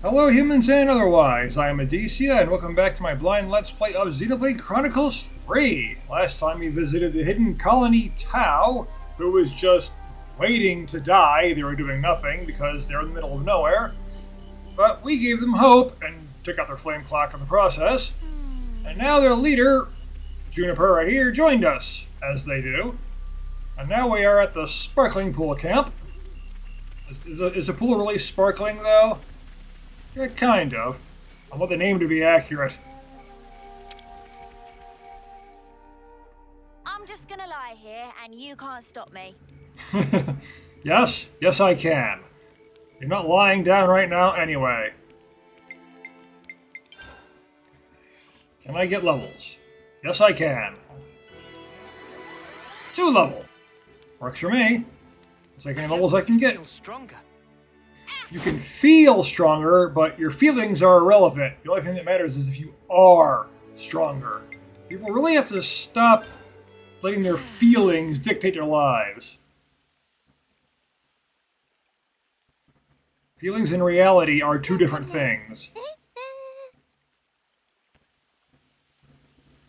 Hello humans and otherwise, I am Adicia and welcome back to my blind let's play of Xenoblade Chronicles 3. Last time we visited the hidden colony Tau, who was just waiting to die. They were doing nothing because they're in the middle of nowhere. But we gave them hope and took out their flame clock in the process. And now their leader, Juniper right here, joined us, as they do. And now we are at the Sparkling Pool Camp. Is the pool really sparkling though? Yeah, kind of. I want the name to be accurate. I'm just gonna lie here and you can't stop me. Yes I can. You're not lying down right now anyway. Can I get levels? Yes, I can. 2 level. Works for me. It's like any levels I can get. Stronger. You can feel stronger, but your feelings are irrelevant. The only thing that matters is if you are stronger. People really have to stop letting their feelings dictate their lives. Feelings and reality are 2 different things.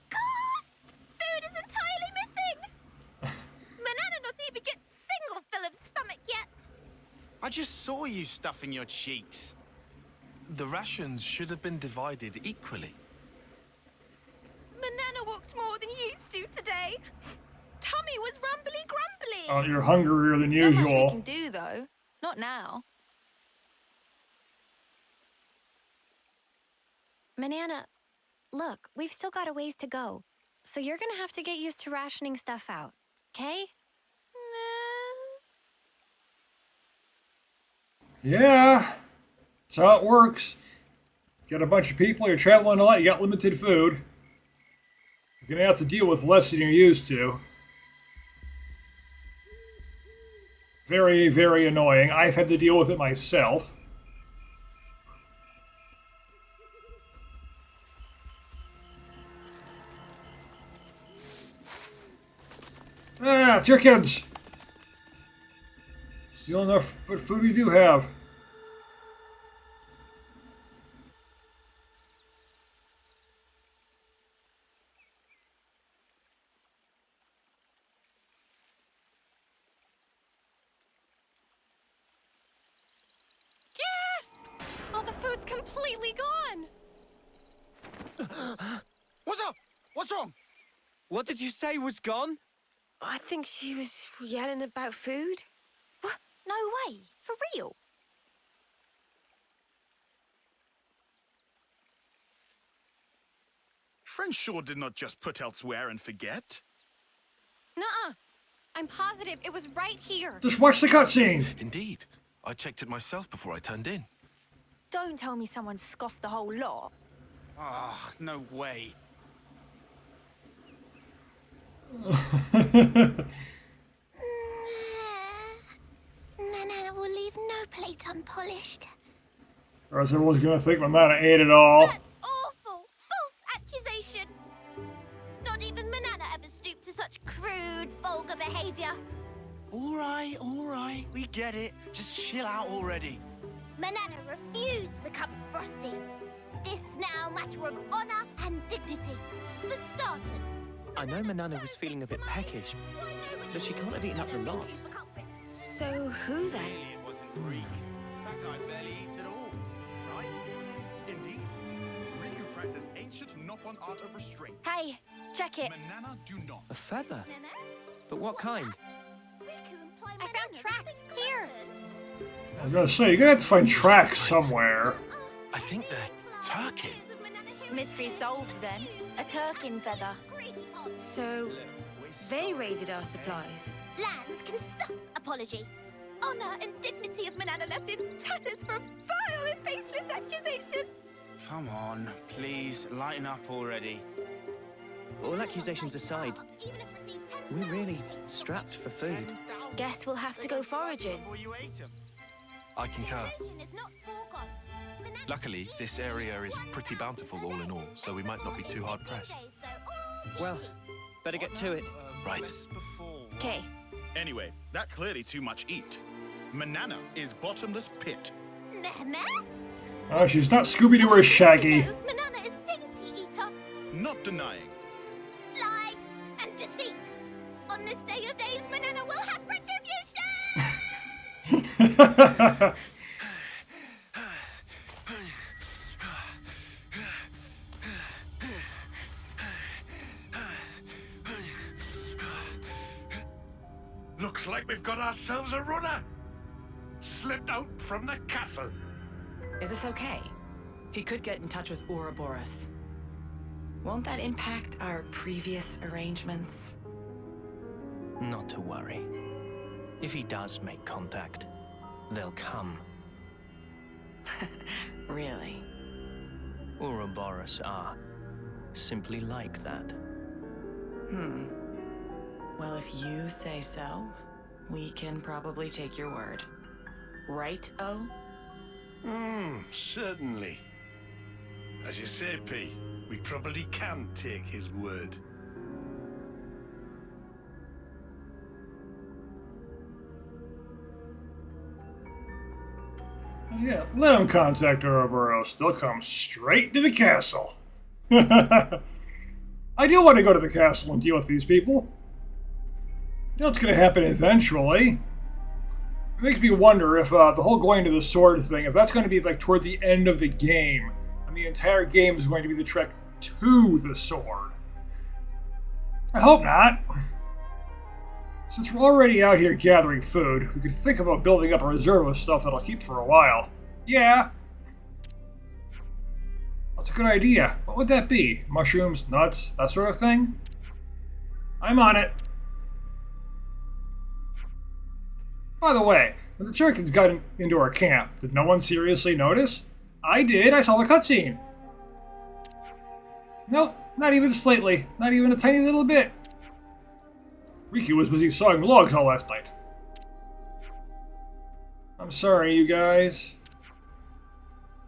Food is entirely missing! Manana not even get single fill of stomach yet! I just saw you stuffing your cheeks. The rations should have been divided equally. Manana walked more than used to today. Tummy was rumbly grumbly. Oh, you're hungrier than Not much usual. we can do though. Not now. Manana, look, we've still got a ways to go. So you're gonna have to get used to rationing stuff out, okay? Yeah, that's how it works. Got a bunch of people, you're traveling a lot, you got limited food. You're gonna have to deal with less than you're used to. Very, very annoying. I've had to deal with it myself. Ah, chickens! Still enough food we do have. Gasp! All the food's completely gone! What's up? What's wrong? What did you say was gone? I think she was yelling about food. What? No way. For real? Friend sure did not just put elsewhere and forget. Nuh-uh. I'm positive it was right here. Just watch the cutscene! Indeed. I checked it myself before I turned in. Don't tell me someone scoffed the whole lot. Ah, no way. Manana will leave no plate unpolished. Or else everyone's gonna think Manana ate it all. That awful, false accusation! Not even Manana ever stooped to such crude, vulgar behavior. All right, we get it. Just chill out already. Manana refused to become frosty. This now matter of honor and dignity. For starters. I know Manana was feeling a bit peckish, but she can't have eaten up the lot. So who then? Really, it wasn't Greek. That guy barely eats at all, right? Indeed. Greek who practice ancient knock-on art of restraint. Hey, check it. Manana do not. A feather? But what kind? I found tracks here. I was gonna say, you're gonna have to find tracks somewhere. I think they're Turkin. Mystery solved then. A Turkin feather. So they raided our supplies. Lands can stop apology. Honor and dignity of Manana left in tatters for a vile and baseless accusation. Come on, please, lighten up already. All accusations aside, Even if received 10 we're really strapped for food. Guess we'll have to go foraging. Before you ate 'em. I concur. is not foregone. Manana Luckily, this area is pretty bountiful all in all, so we might not be too hard pressed. Well, better get to it. Right. Before. Okay. Anyway, that clearly too much eat. Manana is bottomless pit. Meh? Oh, she's not Scooby-Doo or Shaggy. No, Manana is Dignity Eater. Not denying. Lies and deceit. On this day of days, Manana will have retribution! Looks like we've got ourselves a runner. Slipped out from the castle. Is this okay? He could get in touch with Ouroboros. Won't that impact our previous arrangements? Not to worry. If he does make contact, they'll come. Really? Ouroboros are simply like that. Well, if you say so, we can probably take your word. Right, O? Certainly. As you say, P, we probably can take his word. Yeah, let him contact Ouroboros. They'll come straight to the castle. I do want to go to the castle and deal with these people. You know what's going to happen eventually. It makes me wonder if the whole going to the sword thing, if that's going to be like toward the end of the game, and the entire game is going to be the trek to the sword. I hope not. Since we're already out here gathering food, we could think about building up a reserve of stuff that'll keep for a while. Yeah. That's a good idea. What would that be? Mushrooms, nuts, that sort of thing? I'm on it. By the way, when the Turkins got into our camp, did no one seriously notice? I did. I saw the cutscene. Nope, not even slightly. Not even a tiny little bit. Riku was busy sawing logs all last night. I'm sorry, you guys.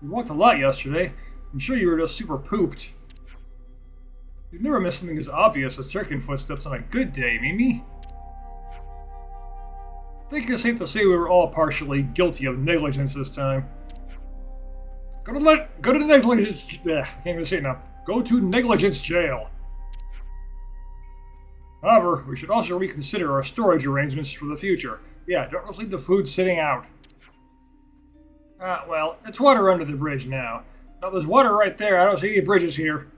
We walked a lot yesterday. I'm sure you were just super pooped. You've never missed something as obvious as Turkin footsteps on a good day, Mimi. I think it's safe to say we were all partially guilty of negligence this time. Go to negligence. I can't even say it now. Go to negligence jail. However, we should also reconsider our storage arrangements for the future. Yeah, don't just leave the food sitting out. Well, it's water under the bridge now. Now there's water right there. I don't see any bridges here.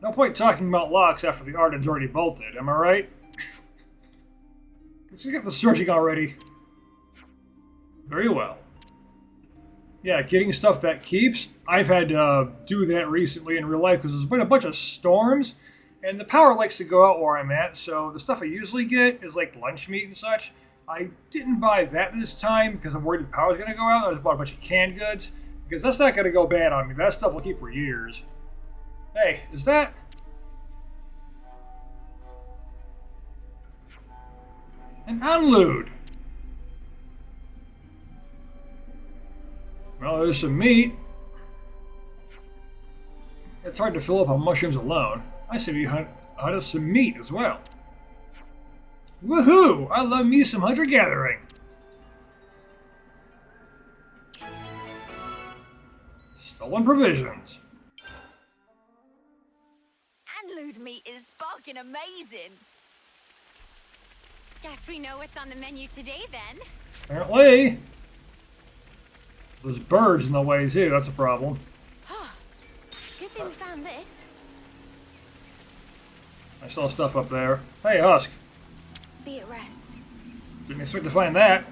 No point talking about locks after the Arden's already bolted, am I right? Let's get the searching already. Very well. Yeah, getting stuff that keeps. I've had to do that recently in real life because there's been a bunch of storms, and the power likes to go out where I'm at, so the stuff I usually get is like lunch meat and such. I didn't buy that this time because I'm worried the power's going to go out. I just bought a bunch of canned goods because that's not going to go bad on me. That stuff will keep for years. Hey, is that... an unlude? Well, there's some meat. It's hard to fill up on mushrooms alone. I say we hunt us some meat as well. Woohoo! I love me some hunter-gathering. Stolen provisions. Anlude meat is sparking amazing. Guess we know what's on the menu today, then. Apparently. There's birds in the way, too. That's a problem. Good thing we found this. I saw stuff up there. Hey, Husk. Be at rest. Didn't expect to find that.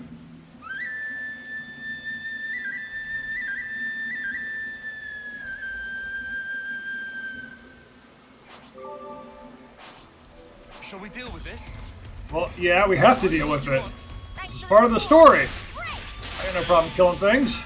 Shall we deal with this? Well, yeah, we have to deal with it. This is part of the story. I got no problem killing things.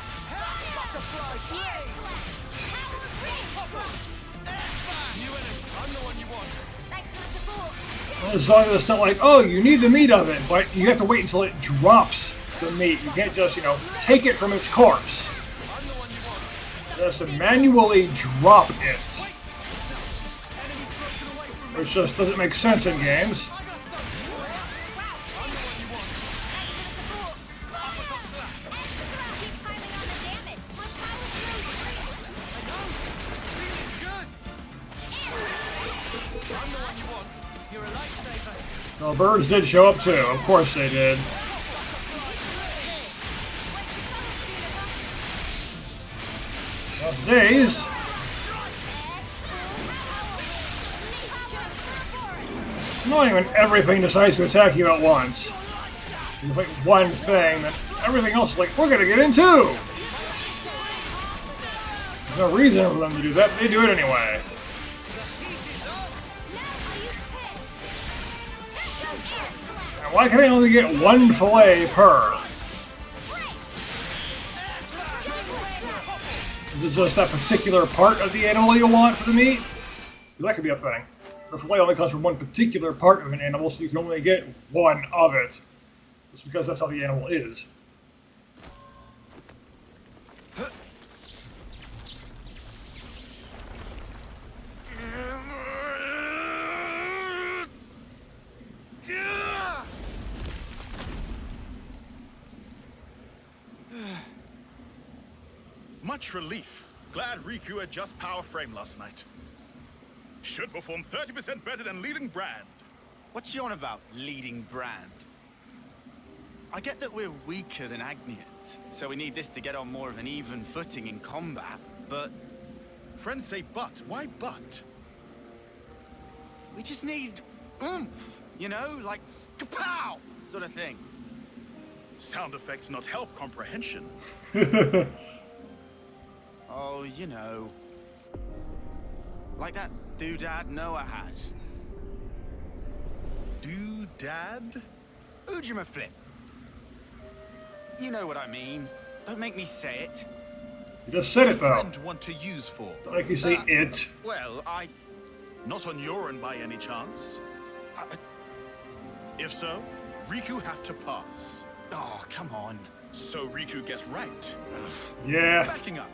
As long as it's not like, oh, you need the meat of it, but you have to wait until it drops the meat. You can't just, take it from its corpse. You have to manually drop it. Which just doesn't make sense in games. The birds did show up too. Of course they did. Days. Not even everything decides to attack you at once. You fight one thing, then everything else is like, we're gonna get in too! There's no reason for them to do that, but they do it anyway. Now, why can I only get one fillet per? Is it just that particular part of the animal you want for the meat? That could be a thing. The fillet only comes from one particular part of an animal, so you can only get one of it. Just because that's how the animal is. Much relief. Glad Riku had just power frame last night. Should perform 30% better than leading brand. What's you on about, leading brand? I get that we're weaker than Agnians, so we need this to get on more of an even footing in combat, but... Friends say but. Why but? We just need oomph, you know? Like, kapow! Sort of thing. Sound effects not help comprehension. Oh, you know. Like that doodad Noah has. Doodad? Ujima flip. You know what I mean. Don't make me say it. You just said it though. Friend want to use for? Don't make me say it. Well, not on your end by any chance. If so, Riku have to pass. Oh, come on. So Riku gets right. Yeah. Backing up.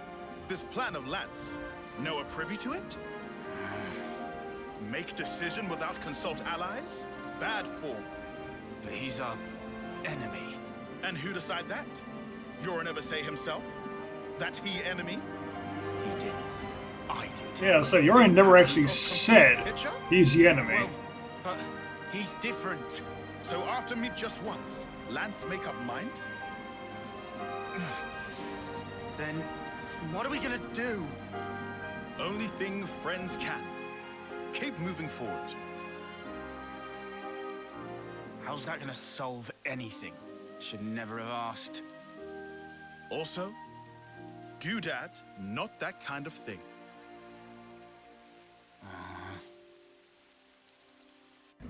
This plan of Lance, Noah privy to it? Make decision without consult allies? Bad form. But he's our enemy. And who decide that? Yorin never say himself? That he enemy? He didn't. I did. Yeah, so Yorin never actually said he's the enemy. Well, but he's different. So after meet just once, Lance make up mind? Then what are we gonna do? Only thing friends can. Keep moving forward. How's that gonna solve anything? Should never have asked. Also, doodad, not that kind of thing.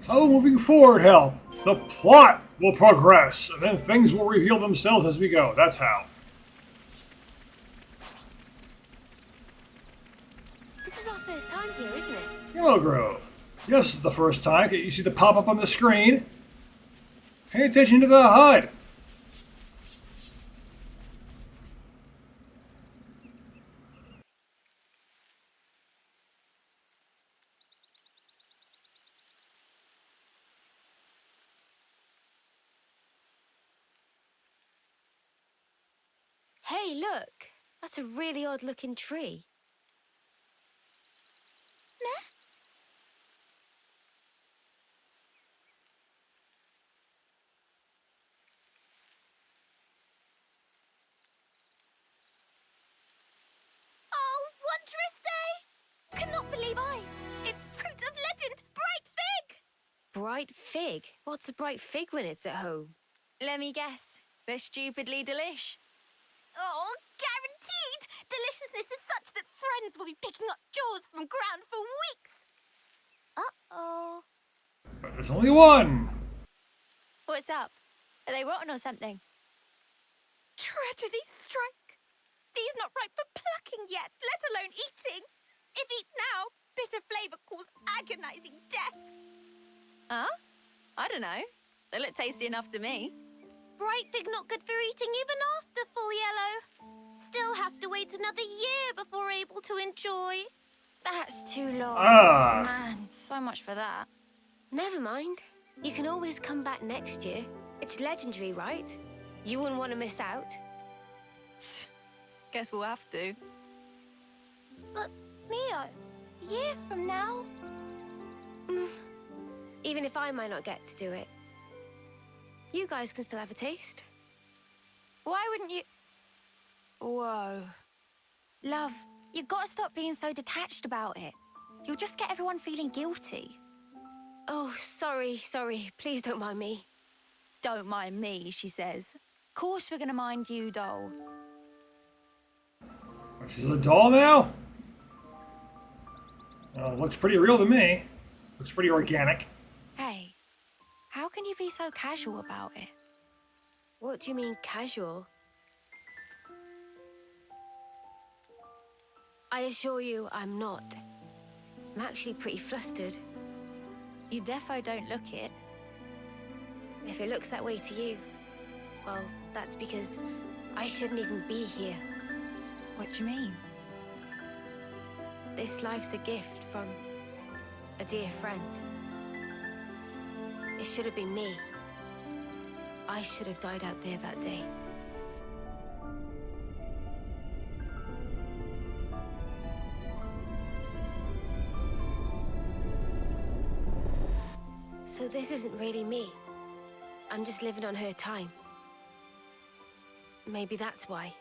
How will moving forward help? The plot will progress, and then things will reveal themselves as we go. That's how. This is our first time here, isn't it? Yellow Grove. Yes, it's the first time. You see the pop-up on the screen. Pay attention to the HUD. Hey, look. That's a really odd-looking tree. Oh, wondrous day! Cannot believe eyes. It's fruit of legend, bright fig! Bright fig? What's a bright fig when it's at home? Let me guess. They're stupidly delish. Oh, guaranteed! Deliciousness is such that friends will be picking up jaws from ground for weeks. Uh-oh. But there's only one. What's up? Are they rotten or something? Tragedy strike. These not ripe for plucking yet, let alone eating. If eat now, bitter flavour cause agonizing death. Huh? I don't know. They look tasty enough to me. Bright fig not good for eating even after full yellow. Still have to wait another year before able to enjoy. That's too long. Man, so much for that. Never mind. You can always come back next year. It's legendary, right? You wouldn't want to miss out. Guess we'll have to. But, Mio, a year from now? Even if I might not get to do it, you guys can still have a taste. Why wouldn't you... Whoa. Love, you gotta stop being so detached about it. You'll just get everyone feeling guilty. Oh, sorry. Please don't mind me. Don't mind me, she says. Of course we're gonna mind you, doll. Oh, she's a doll now? Looks pretty real to me. Looks pretty organic. Hey, how can you be so casual about it? What do you mean, casual? I assure you, I'm not. I'm actually pretty flustered. You defo don't look it. If it looks that way to you, well, that's because I shouldn't even be here. What do you mean? This life's a gift from a dear friend. It should have been me. I should have died out there that day. So this isn't really me. I'm just living on her time. Maybe that's why.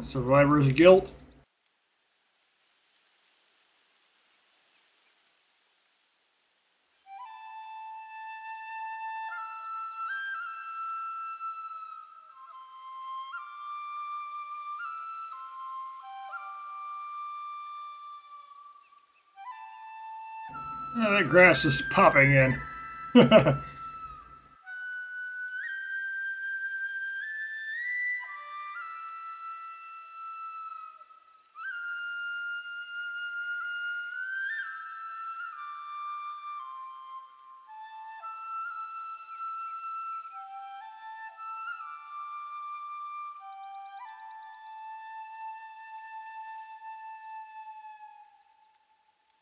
Survivor's guilt. That grass is popping in.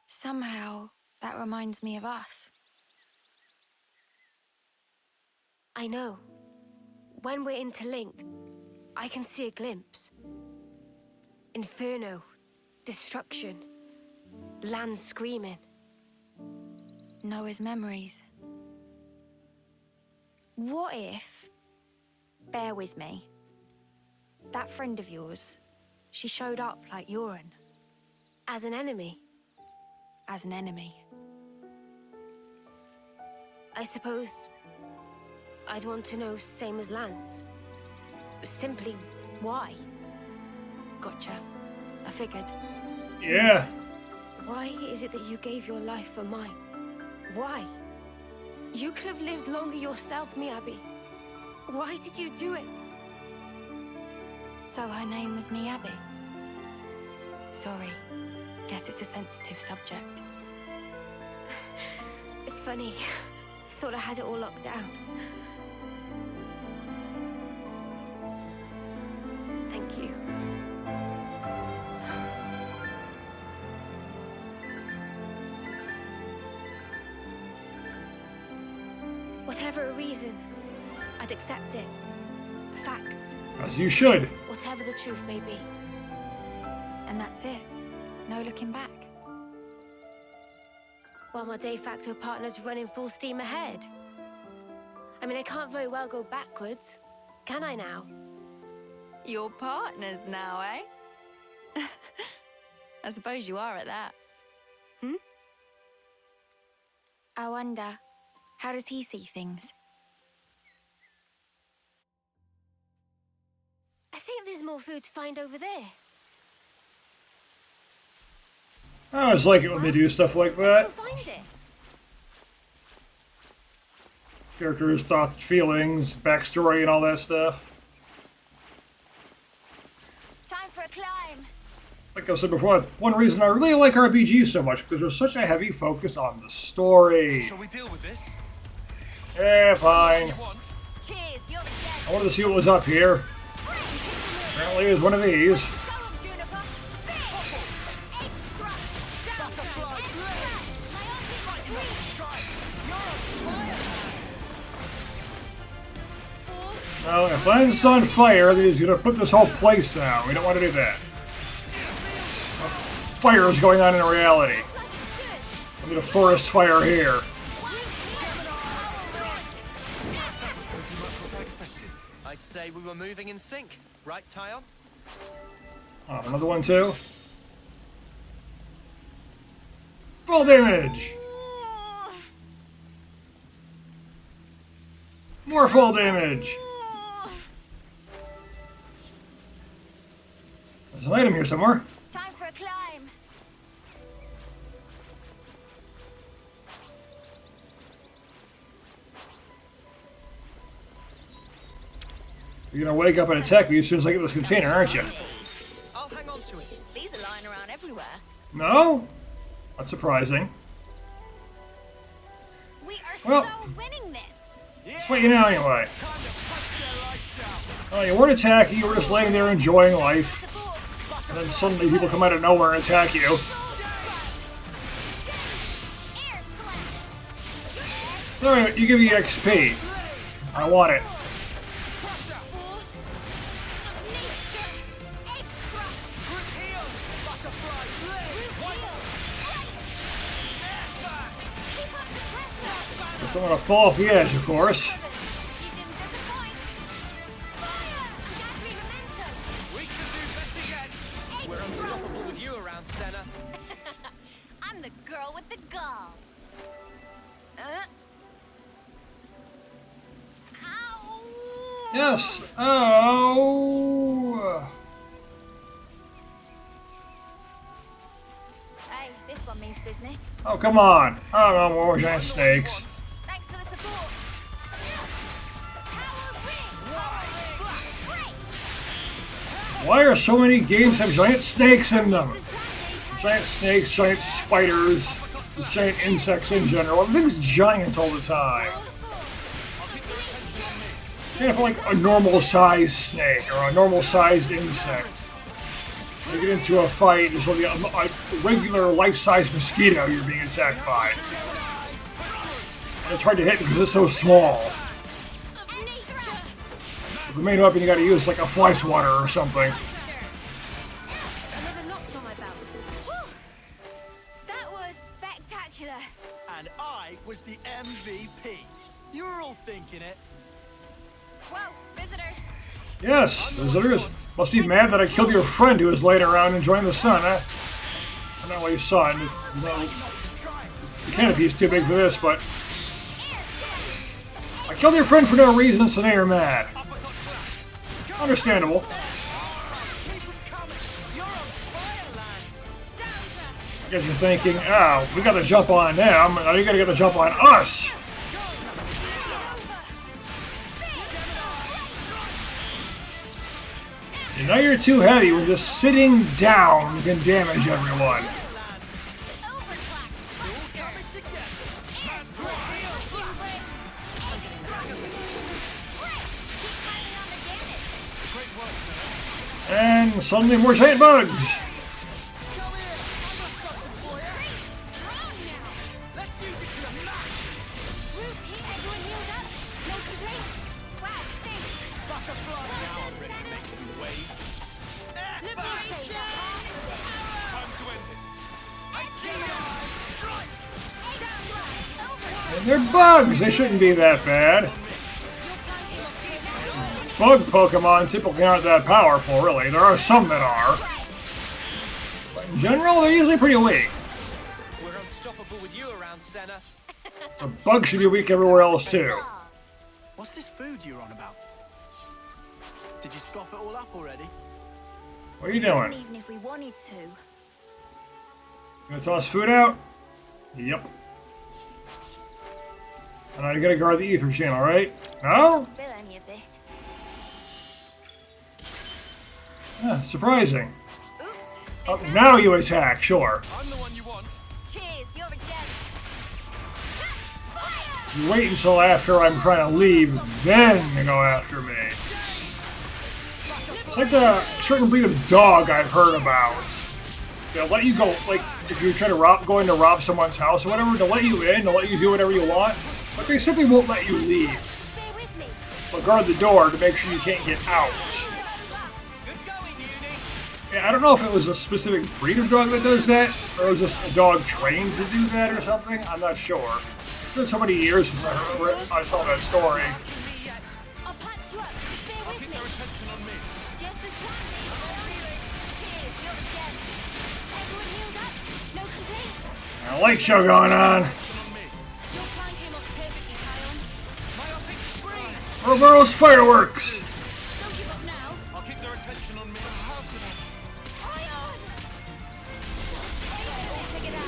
Somehow, that reminds me of us. I know. When we're interlinked, I can see a glimpse. Inferno, destruction, land screaming. Noah's memories. What if... Bear with me. That friend of yours, she showed up like urine. As an enemy? As an enemy. I suppose I'd want to know, same as Lance. Simply why? Gotcha. I figured. Yeah. Why is it that you gave your life for mine? Why? You could have lived longer yourself, Miyabi. Why did you do it? So her name was Miyabi? Sorry. Guess it's a sensitive subject. It's funny. I thought I had it all locked down. Thank you. Whatever a reason, I'd accept it. The facts. As you should. Whatever the truth may be. And that's it. No looking back. While my de facto partner's running full steam ahead. I mean, I can't very well go backwards, can I now? You're partners now, eh? I suppose you are at that. I wonder, how does he see things? I think there's more food to find over there. I always like it when they do stuff like that. Let's go find it. Characters, thoughts, feelings, backstory, and all that stuff. Time for a climb. Like I said before, one reason I really like RPGs so much, because there's such a heavy focus on the story. Shall we deal with this? Yeah, fine. Cheers, you're the dead. I wanted to see what was up here. Apparently it was one of these. Well, if Lance's on fire, then he's gonna put this whole place down. We don't want to do that. fires going on in reality. I need a forest fire here. I'd say we were moving in sync, right, Tyon? Oh, another one too. Full damage. More full damage. There's an item here somewhere. Time for a climb. You're gonna wake up and attack me as soon as I get this container, aren't you? I'll hang on to it. These are lying around everywhere. No? Not surprising. We are Well. so winning this. Let's fight you now anyway. Oh, you weren't attacking, you were just laying there enjoying life. And then suddenly people come out of nowhere and attack you. So anyway, you give me XP. I want it. Just don't want to fall off the edge, of course. We're unstoppable with you around, Senna. I'm the girl with the gall. Ow! Yes. Oh. Hey, this one means business. Oh, come on. Oh, no more giant snakes. Thanks for the support. Power ring! Why are so many games have giant snakes in them? Giant snakes, giant spiders, just giant insects in general. Everything's giant all the time. Kind of like a normal-sized snake or a normal-sized insect. You get into a fight, there's only a regular life-size mosquito you're being attacked by. And it's hard to hit because it's so small. With the main weapon you gotta use like a fly swatter or something. Another notch on my belt. Whew. That was spectacular. And I was the MVP. You were all thinking it. Whoa, visitors. Yes, visitors must be mad that I killed your friend who was laying around enjoying the sun, huh? I don't know why you saw it. No, the canopy's too big for this, but I killed your friend for no reason, so now you're mad. Understandable. I guess you're thinking, oh, we gotta jump on them, now you gotta get the jump on us! And now you're too heavy when just sitting down can damage everyone. And suddenly more giant bugs! And they're bugs! They shouldn't be that bad. Bug Pokemon typically aren't that powerful, really. There are some that are. But in general, they're usually pretty weak. We're unstoppable with you around, Senna. So bugs should be weak everywhere else, too. What's this food you're on about? Did you scoff it all up already? What are you doing? Even if we wanted to. Gonna toss food out? Yep. And now you gotta guard the ether channel, right? No? Spill any of this. Yeah, surprising. Oops. Oh, now you attack, sure. I'm the one you want. Cheers, you're a gem. Fire! You wait until after I'm trying to leave, then you go after me. It's like the certain breed of dog I've heard about. They'll let you go, like, if you're trying to go in to rob someone's house or whatever, they'll let you in, they'll let you do whatever you want, but they simply won't let you leave. Stay with me. They'll guard the door to make sure you can't get out. Good going, Uni. Yeah, I don't know if it was a specific breed of dog that does that, or it was just a dog trained to do that or something. I'm not sure. It's been so many years since I saw that story. I'll patch you up. Bear with me. Just as planned. Cheers, you're the gem. Everyone healed up? No complaints? A light show going on. Your plan came off perfectly, Kion. Ouroboros fireworks. Don't give up now. I'll keep their attention on me. Kion! We'll figure it out.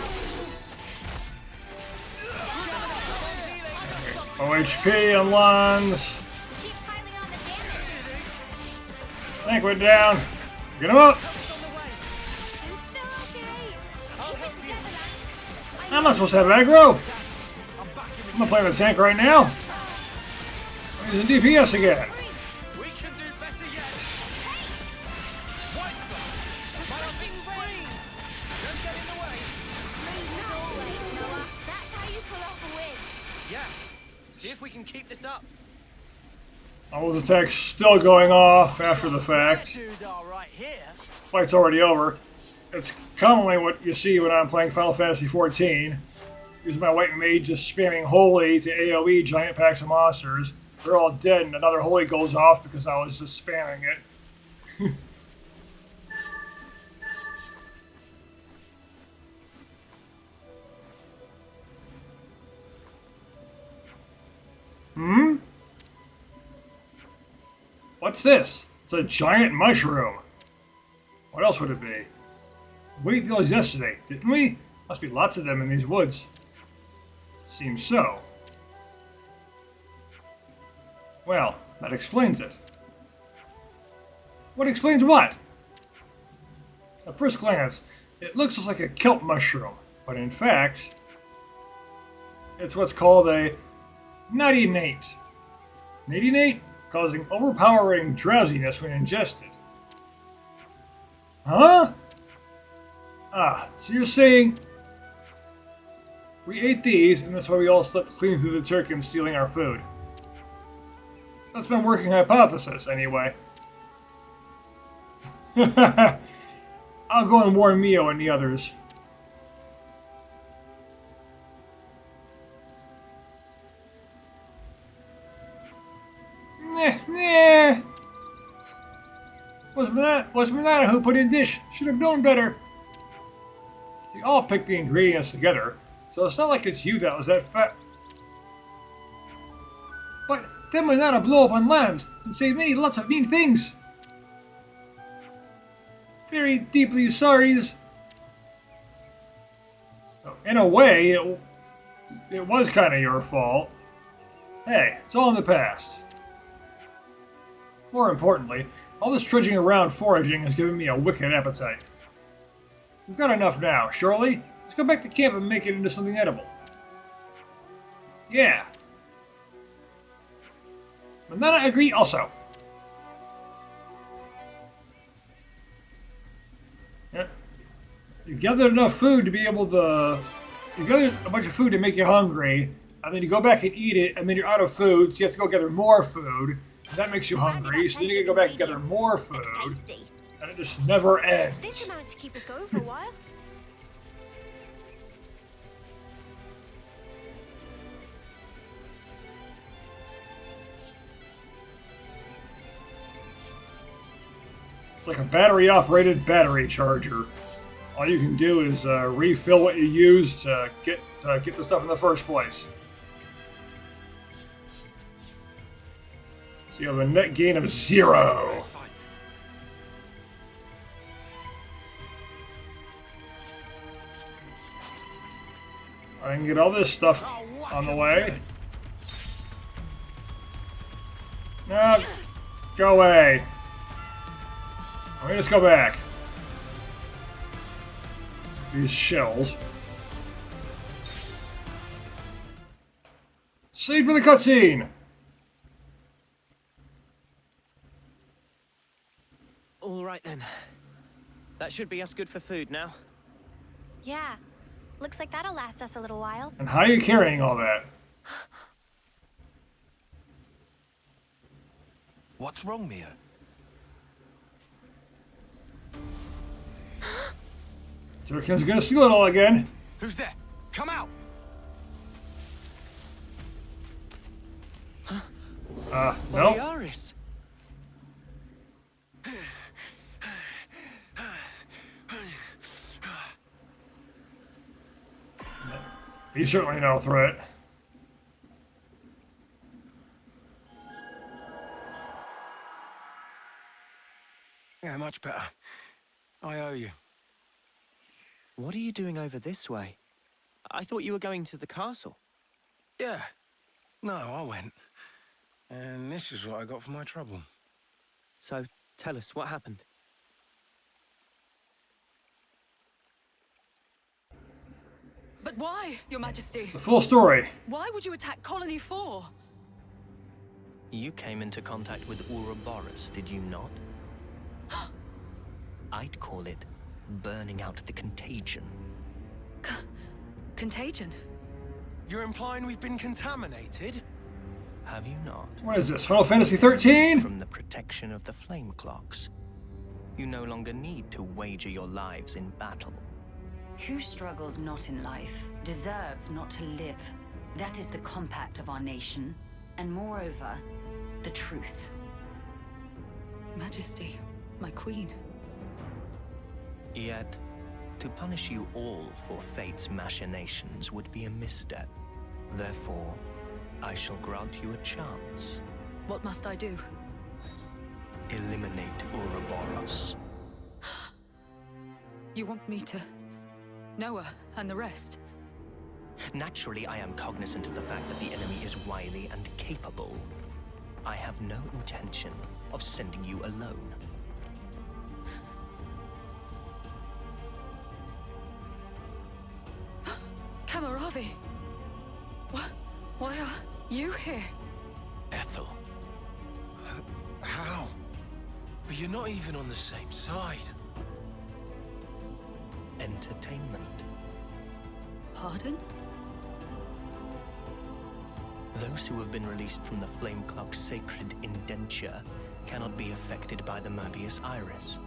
OHP on lawns. Keep piling on the damage. Tank went down. Get him up. I'm still okay. Keep it together, lads. I'm not supposed to have aggro. I'm not playing the tank right now. I'm using DPS again. We can do better yet. White flag. My big spring. Don't get in the way. Always, Noah. That's how you pull off a win. Yeah. See if we can keep this up. All the attacks still going off after the fact. Attitude all right here. Fight's already over. It's commonly what you see when I'm playing Final Fantasy XIV. Using my white mage just spamming holy to AoE giant packs of monsters. They're all dead and another holy goes off because I was just spamming it. Hmm? What's this? It's a giant mushroom. What else would it be? We ate those yesterday, didn't we? Must be lots of them in these woods. Seems so. Well, that explains it. What explains what? At first glance, it looks just like a kelp mushroom, but in fact, it's what's called a natinate. Natinate? Causing overpowering drowsiness when ingested. Huh? Ah, so you're saying we ate these, and that's why we all slept clean through the turkey and stealing our food. That's been working hypothesis, anyway. I'll go and warn Mio and the others. Nah. Was Manana who put in dish. Should have known better. We all picked the ingredients together, so it's not like it's you that was that fat. But then Manana blow up on lands and say many lots of mean things. Very deeply sorries. In a way, it was kind of your fault. Hey, it's all in the past. More importantly, all this trudging around foraging has given me a wicked appetite. We've got enough now, surely? Let's go back to camp and make it into something edible. Yeah. Manana agree also. Yep. You gathered enough food to be able to... You gathered a bunch of food to make you hungry, and then you go back and eat it, and then you're out of food, so you have to go gather more food. That makes you hungry, so then you gotta go back and gather more food. And it just never ends. This amount to keep us going for a while. It's like a battery-operated battery charger. All you can do is refill what you used to get the stuff in the first place. So you have a net gain of 0. I can get all this stuff on the way. No, go away. Let me just go back. These shells. Save for the cutscene! All right then. That should be us good for food now. Yeah. Looks like that'll last us a little while. And how are you carrying all that? What's wrong, Mia? Turkin's gonna steal it all again. Who's there? Come out! No. Borealis. He's certainly no threat. Yeah, much better. I owe you. What are you doing over this way? I thought you were going to the castle. Yeah. No, I went. And this is what I got for my trouble. So, tell us, what happened? But why, Your Majesty? The full story. Why would you attack Colony 4? You came into contact with Ouroboros, did you not? I'd call it burning out the contagion. Contagion? You're implying we've been contaminated? Have you not? What is this, Final Fantasy 13? From the protection of the flame clocks. You no longer need to wager your lives in battle. Who struggles not in life deserves not to live. That is the compact of our nation, and moreover, the truth. Majesty, my queen. Yet, to punish you all for fate's machinations would be a misstep. Therefore, I shall grant you a chance. What must I do? Eliminate Ouroboros. You want me to... Noah and the rest? Naturally, I am cognizant of the fact that the enemy is wily and capable. I have no intention of sending you alone. Kamaravi! Why are you here? Ethel. How? But you're not even on the same side. Entertainment. Pardon? Those who have been released from the Flame Clock's sacred indenture cannot be affected by the Mobius Iris.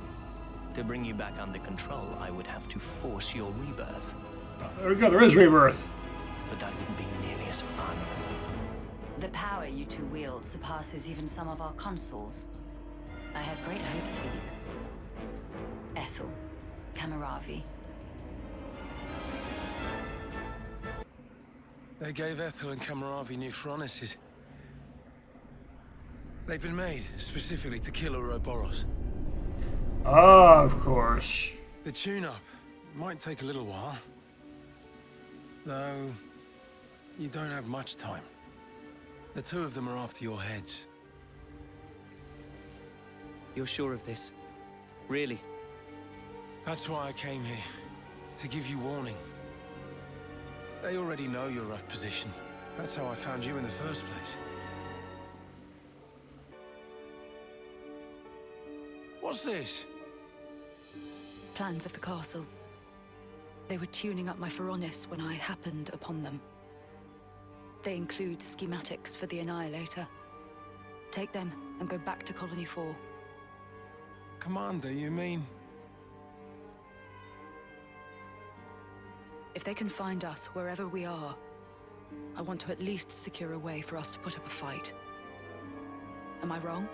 To bring you back under control, I would have to force your rebirth. Oh, there we go, there is rebirth. But that wouldn't be nearly as fun. The power you two wield surpasses even some of our consuls. I have great hopes for you. Ethel, Kamaravi. They gave Ethel and Kamaravi new furnaces. They've been made specifically to kill Ouroboros. Ah, of course. The tune-up might take a little while. Though, you don't have much time. The two of them are after your heads. You're sure of this? Really? That's why I came here. To give you warning. They already know your rough position. That's how I found you in the first place. What's this? Plans of the castle. They were tuning up my Phoronis when I happened upon them. They include schematics for the Annihilator. Take them and go back to Colony 4. Commander, you mean? If they can find us wherever we are, I want to at least secure a way for us to put up a fight. Am I wrong?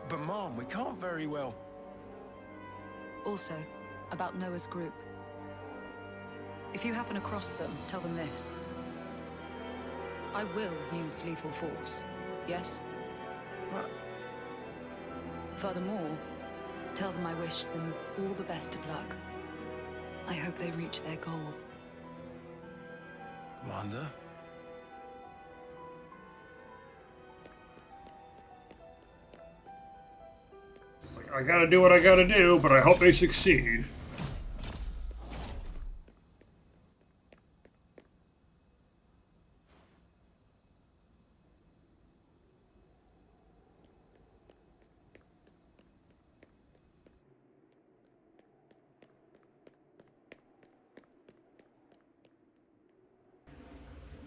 But Mom, we can't very well. Also, about Noah's group. If you happen across them, tell them this. I will use lethal force, yes? What? Furthermore, tell them I wish them all the best of luck. I hope they reach their goal. Commander? It's like, I gotta do what I gotta do, but I hope they succeed.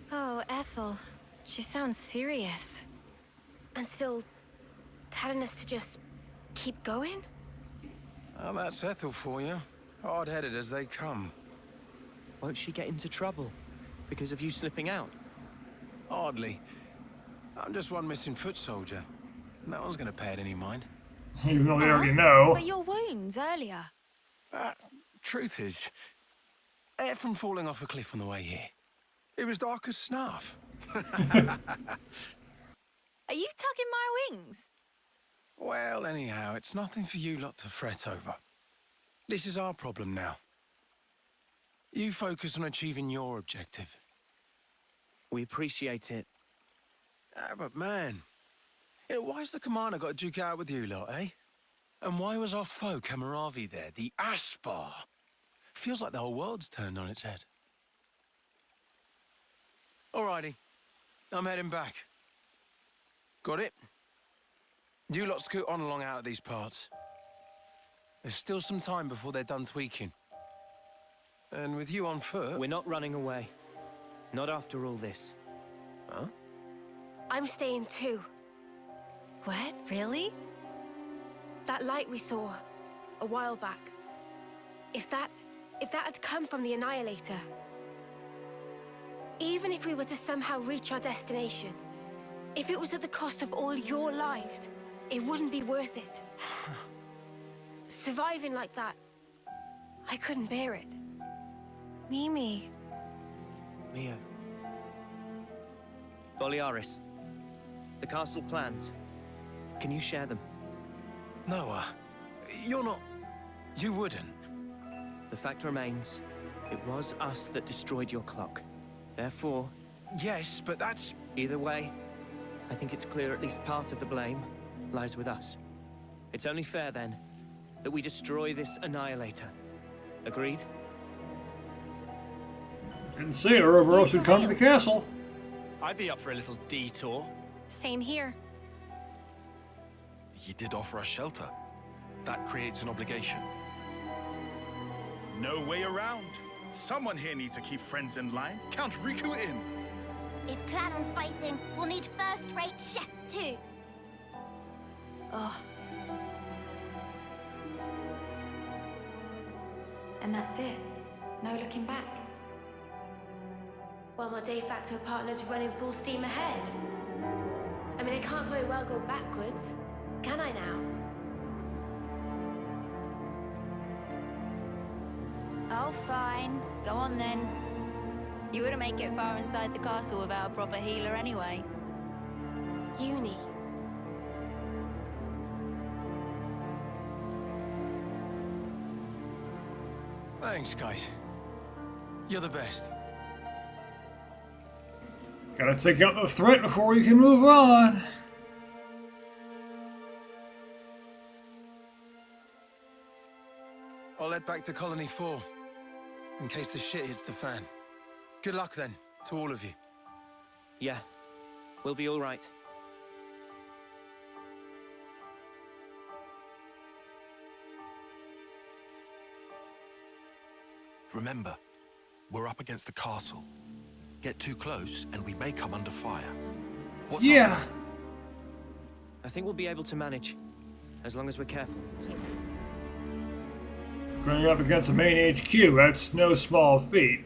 Oh, Ethel. She sounds serious. And still telling us to just keep going? Well, that's Ethel for you. Hard-headed as they come. Won't she get into trouble because of you slipping out? Hardly. I'm just one missing foot soldier. No one's gonna pay it any mind. Even though they already know. But your wounds earlier. Truth is, air from falling off a cliff on the way here. It was dark as snuff. Are you tugging my wings? Well, anyhow, it's nothing for you lot to fret over. This is our problem now. You focus on achieving your objective. We appreciate it. But man, why's the commander got to duke it out with you lot, eh? And why was our foe Kamaravi there, the Aspar? Feels like the whole world's turned on its head. Alrighty, I'm heading back. Got it? You lot scoot on along out of these parts. There's still some time before they're done tweaking. And with you on foot... We're not running away. Not after all this. Huh? I'm staying too. What? Really? That light we saw a while back. If that had come from the Annihilator, even if we were to somehow reach our destination, if it was at the cost of all your lives, it wouldn't be worth it. Surviving like that, I couldn't bear it. Mimi. Mio. Boliaris. The castle plans. Can you share them? No, you're not... You wouldn't. The fact remains, it was us that destroyed your clock. Therefore... Yes, but that's... Either way, I think it's clear at least part of the blame lies with us. It's only fair, then, that we destroy this Annihilator. Agreed? Didn't say it, or else would come to the castle. I'd be up for a little detour. Same here. You did offer us shelter. That creates an obligation. No way around. Someone here needs to keep friends in line. Count Riku in. If plan on fighting, we'll need first-rate chef too. Oh. And that's it. No looking back. Well, my de facto partner's running full steam ahead. I mean, I can't very well go backwards, can I now? Oh, fine. Go on then. You wouldn't make it far inside the castle without a proper healer anyway. Uni. Thanks, guys. You're the best. Gotta take out the threat before we can move on. I'll head back to Colony 4, in case the shit hits the fan. Good luck, then, to all of you. Yeah, we'll be all right. Remember, we're up against the castle. Get too close and we may come under fire. What's yeah. I think we'll be able to manage, as long as we're careful. Going up against the main HQ, that's no small feat.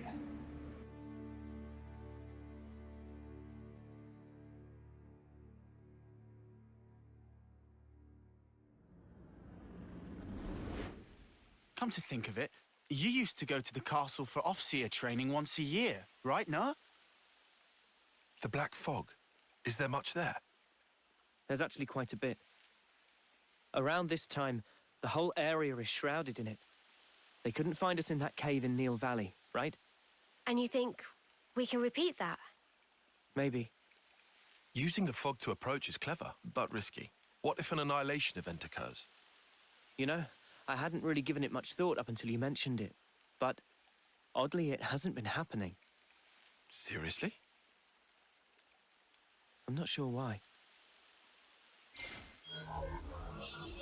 Come to think of it, you used to go to the castle for Offseer training once a year, right, no? The Black Fog. Is there much there? There's actually quite a bit. Around this time, the whole area is shrouded in it. They couldn't find us in that cave in Neil Valley, right? And you think we can repeat that? Maybe. Using the fog to approach is clever, but risky. What if an annihilation event occurs? You know, I hadn't really given it much thought up until you mentioned it. But, oddly, it hasn't been happening. Seriously? I'm not sure why.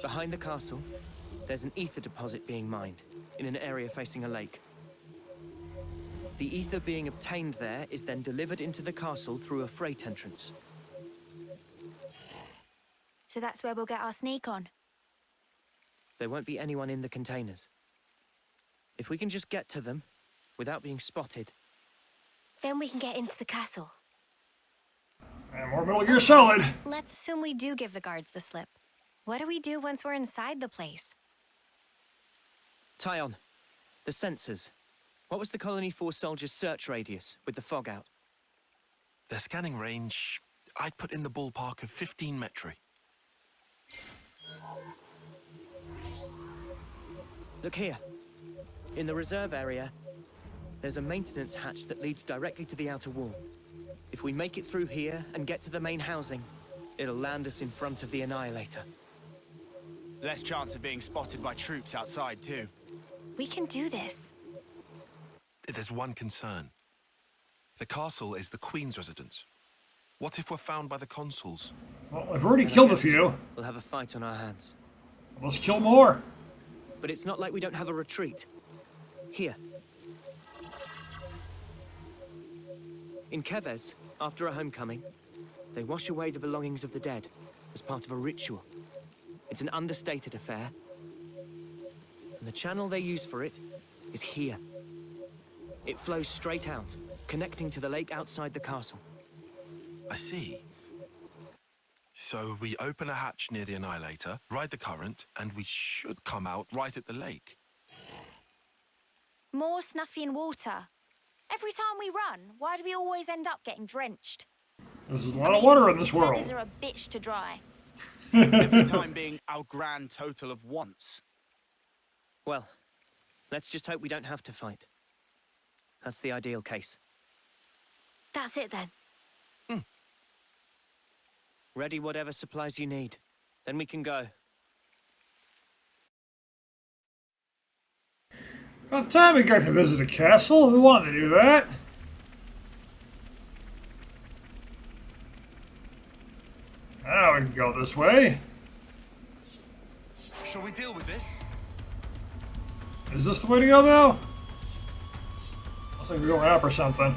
Behind the castle, there's an ether deposit being mined, in an area facing a lake. The ether being obtained there is then delivered into the castle through a freight entrance. So that's where we'll get our sneak on. There won't be anyone in the containers. If we can just get to them without being spotted. Then we can get into the castle. And more Metal Gear Solid. Let's assume we do give the guards the slip. What do we do once we're inside the place? Tyon, the sensors. What was the Colony Force soldiers' search radius with the fog out? Their scanning range, I'd put in the ballpark of 15 metri. Look here. In the reserve area, there's a maintenance hatch that leads directly to the outer wall. If we make it through here and get to the main housing, it'll land us in front of the Annihilator. Less chance of being spotted by troops outside, too. We can do this. There's one concern. The castle is the Queen's residence. What if we're found by the consuls? Well, I've already killed a few. We'll have a fight on our hands. Let's kill more. But it's not like we don't have a retreat. Here. In Keves, after a homecoming, they wash away the belongings of the dead as part of a ritual. It's an understated affair. And the channel they use for it is here. It flows straight out, connecting to the lake outside the castle. I see. So we open a hatch near the Annihilator, ride the current, and we should come out right at the lake. More Snuffy and water. Every time we run, why do we always end up getting drenched? There's a lot of water in this world. Feathers are a bitch to dry. Every time being our grand total of once. Well, let's just hope we don't have to fight. That's the ideal case. That's it then. Ready whatever supplies you need. Then we can go. About time we got to visit a castle. We wanted to do that. Now we can go this way. Shall we deal with this? Is this the way to go, though? Looks like we're going up or something.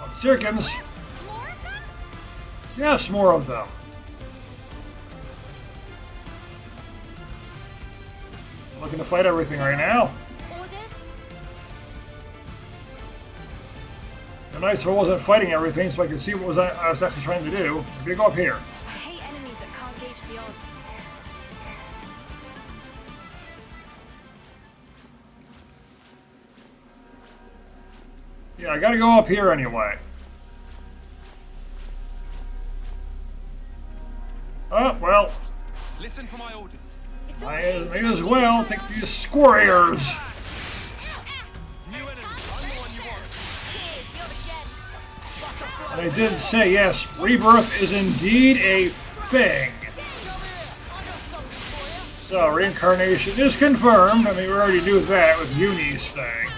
Oh, Sirkins. Yes, more of them. Looking to fight everything right now. It'd be nice if I wasn't fighting everything so I could see what I was actually trying to do. Maybe go up here. I hate enemies that can't gauge the odds. Yeah, I gotta go up here anyway. Oh, well. Listen for my orders. I may as well take these squares. And I did say, yes, rebirth is indeed a thing. So, reincarnation is confirmed. I mean, we already knew that with Uni's thing.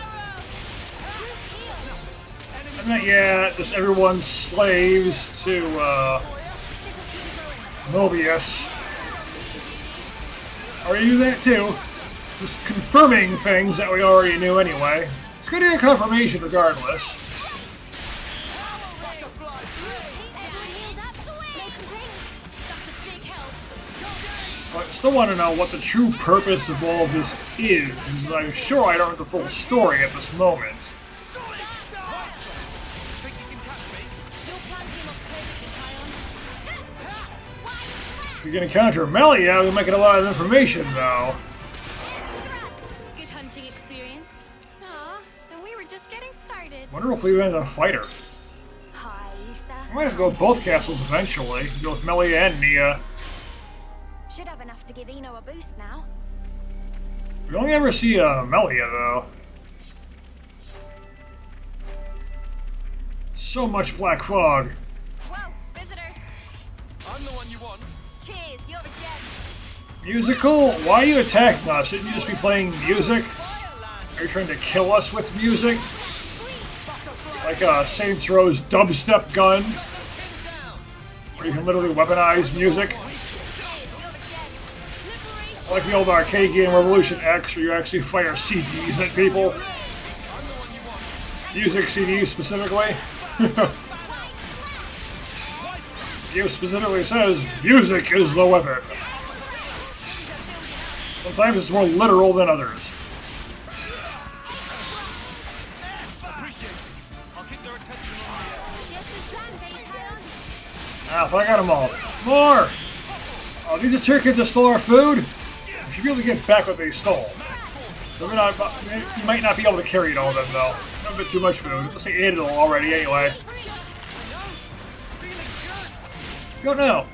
And then, yeah, just everyone's slaves to, Mobius. Already knew that too. Just confirming things that we already knew anyway. It's good to get confirmation regardless. But I still want to know what the true purpose of all of this is, because I'm sure I don't have the full story at this moment. If you're going to encounter Melia, we might get a lot of information, though. Good hunting experience. Aw, and we were just getting started. Wonder if we end up a fighter. Hi, I might have to go with both castles eventually. Go with Melia and Nia. Should have enough to give Eno a boost now. We only ever see Melia, though. So much black fog. Whoa, visitors. I'm the one you want. Cheers, you're a gem. Musical? Why are you attacking us? Shouldn't you just be playing music? Are you trying to kill us with music? Like Saints Row's dubstep gun? Where you can literally weaponize music? Like the old arcade game Revolution X, where you actually fire CDs at people. Music CDs specifically. Game specifically says, music is the weapon. Sometimes it's more literal than others. Ah, I thought I got them all. More! Oh, these are chickens that stole our food? We should be able to get back what they stole. So you might not be able to carry it all of them, though. A bit too much food. Unless they ate it all already, anyway. Don't know.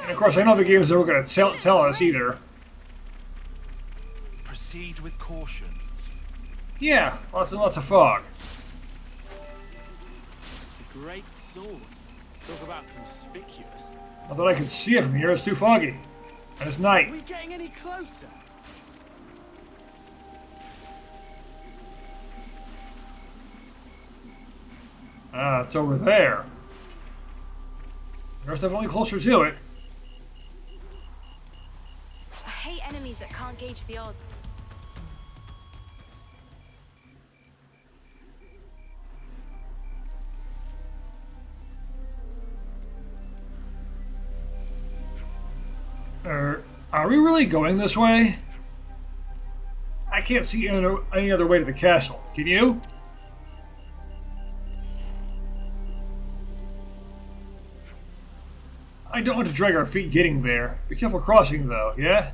And of course, I know the game's never going to tell us either. Proceed with caution. Yeah, lots and lots of fog. Great sword. Talk about conspicuous. Not that I can see it from here, it's too foggy. And it's night. Are we getting any closer? Ah, it's over there. There's definitely closer to it. I hate enemies that can't gauge the odds. Are we really going this way? I can't see any other way to the castle. Can you? I don't want to drag our feet getting there. Be careful crossing, though, yeah?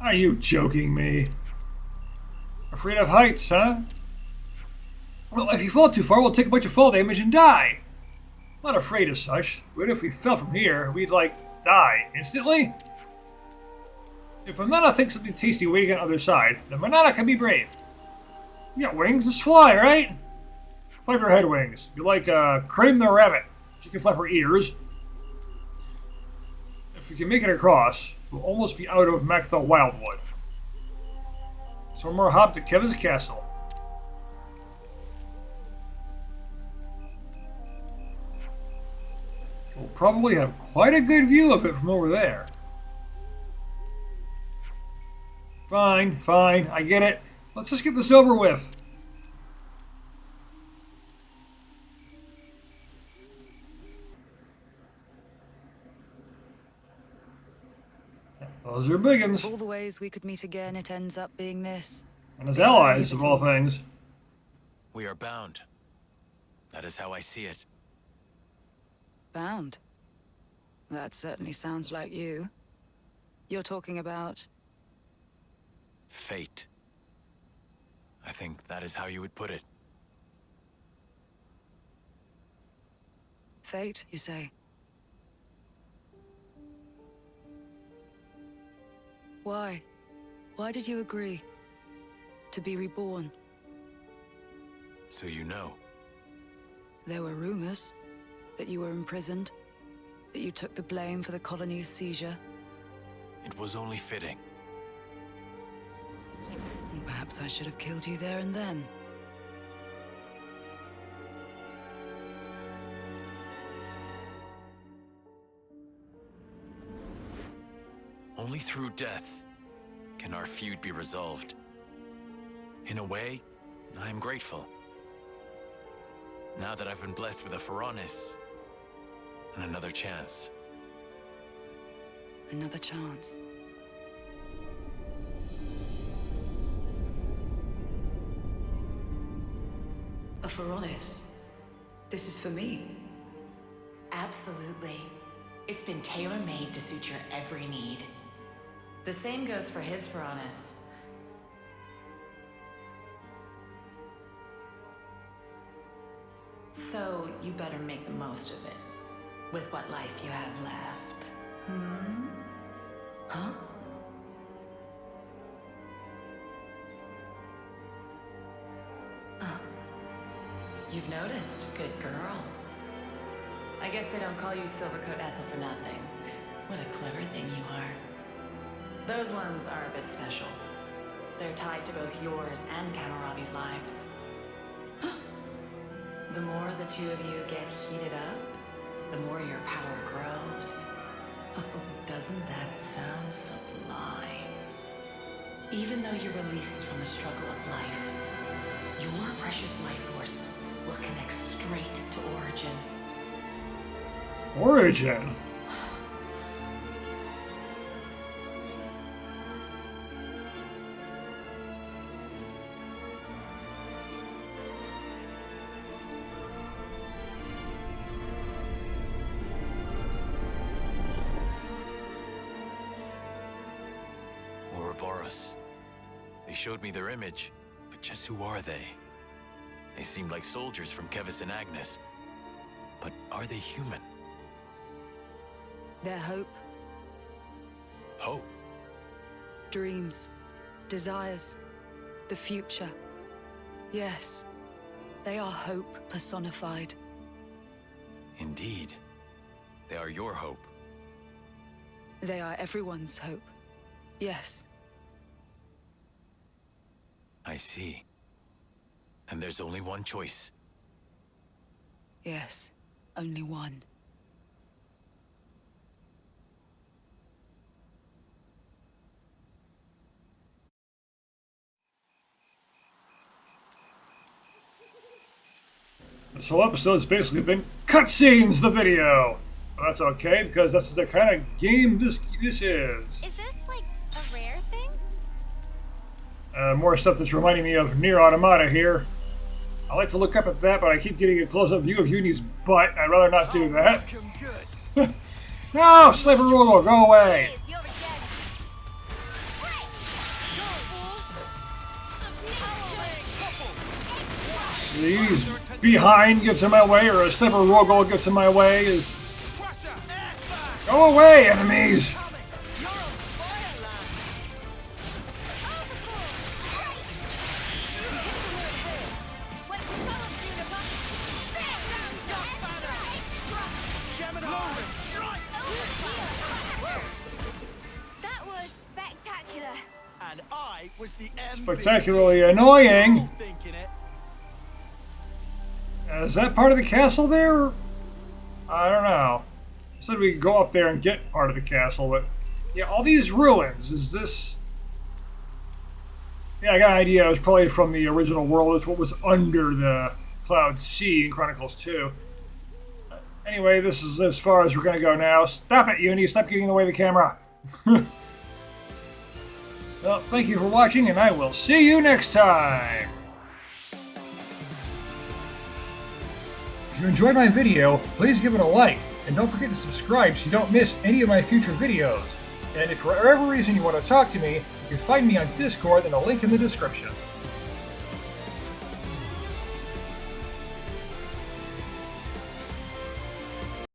Are you joking me? Afraid of heights, huh? Well, if you fall too far, we'll take a bunch of fall damage and die. Not afraid as such, but if we fell from here, we'd, die instantly? If Manana thinks something tasty waiting on the other side, then Manana can be brave. You got wings? Just fly, right? Flap your head wings. Be like, Cream the rabbit. She can flap her ears. If we can make it across, we'll almost be out of Macthal Wildwood. So one more hop to Kevin's castle. We'll probably have quite a good view of it from over there. Fine, fine, I get it. Let's just get this over with. Those are big uns. Of all the ways we could meet again, it ends up being this. And as allies, of all things. We are bound. That is how I see it. Bound? That certainly sounds like you. You're talking about... Fate. I think that is how you would put it. Fate, you say? Why? Why did you agree? To be reborn? So you know. There were rumors that you were imprisoned, that you took the blame for the colony's seizure. It was only fitting. And perhaps I should have killed you there and then. Only through death can our feud be resolved. In a way, I am grateful. Now that I've been blessed with a Pharaonis and another chance. Another chance. A Pharaonis? This is for me? Absolutely. It's been tailor-made to suit your every need. The same goes for his Pharaonis. So, you better make the most of it. With what life you have left. Hmm? Huh? You've noticed, good girl. I guess they don't call you Silvercoat Ethel for nothing. What a clever thing you are. Those ones are a bit special. They're tied to both yours and Kamarabi's lives. The more the two of you get heated up, the more your power grows. Oh, doesn't that sound sublime? Even though you're released from the struggle of life, your precious life force will connect straight to Origin. Origin? showed me their image, but just who are they? They seemed like soldiers from Kevis and Agnes. But are they human? Their hope, Hope? dreams, desires, the future. Yes, they are hope personified. Indeed. They are your hope. They are everyone's hope. Yes. I see. And there's only one choice. Yes, only one. This whole episode's basically been cutscenes, the video! But that's okay, because that's the kind of game this is. Is this, like, a rare thing? More stuff that's reminding me of Nier Automata here. I like to look up at that, but I keep getting a close-up view of Uni's butt. I'd rather not do that. No! Sniper Rule, go away! These behind gets in my way, or a Sniper Rogol gets in my way. Go away, enemies! That was spectacular. And I was the MVP. Spectacularly annoying. Is that part of the castle there? I don't know. Said we could go up there and get part of the castle, but yeah, all these ruins, is this... Yeah, I got an idea. It was probably from the original world. It's what was under the Cloud Sea in Chronicles 2. Anyway, this is as far as we're going to go now. Stop it, Uni. Stop getting in the way of the camera. Well, thank you for watching, and I will see you next time. If you enjoyed my video, please give it a like, and don't forget to subscribe so you don't miss any of my future videos. And if for whatever reason you want to talk to me, you can find me on Discord in a link in the description.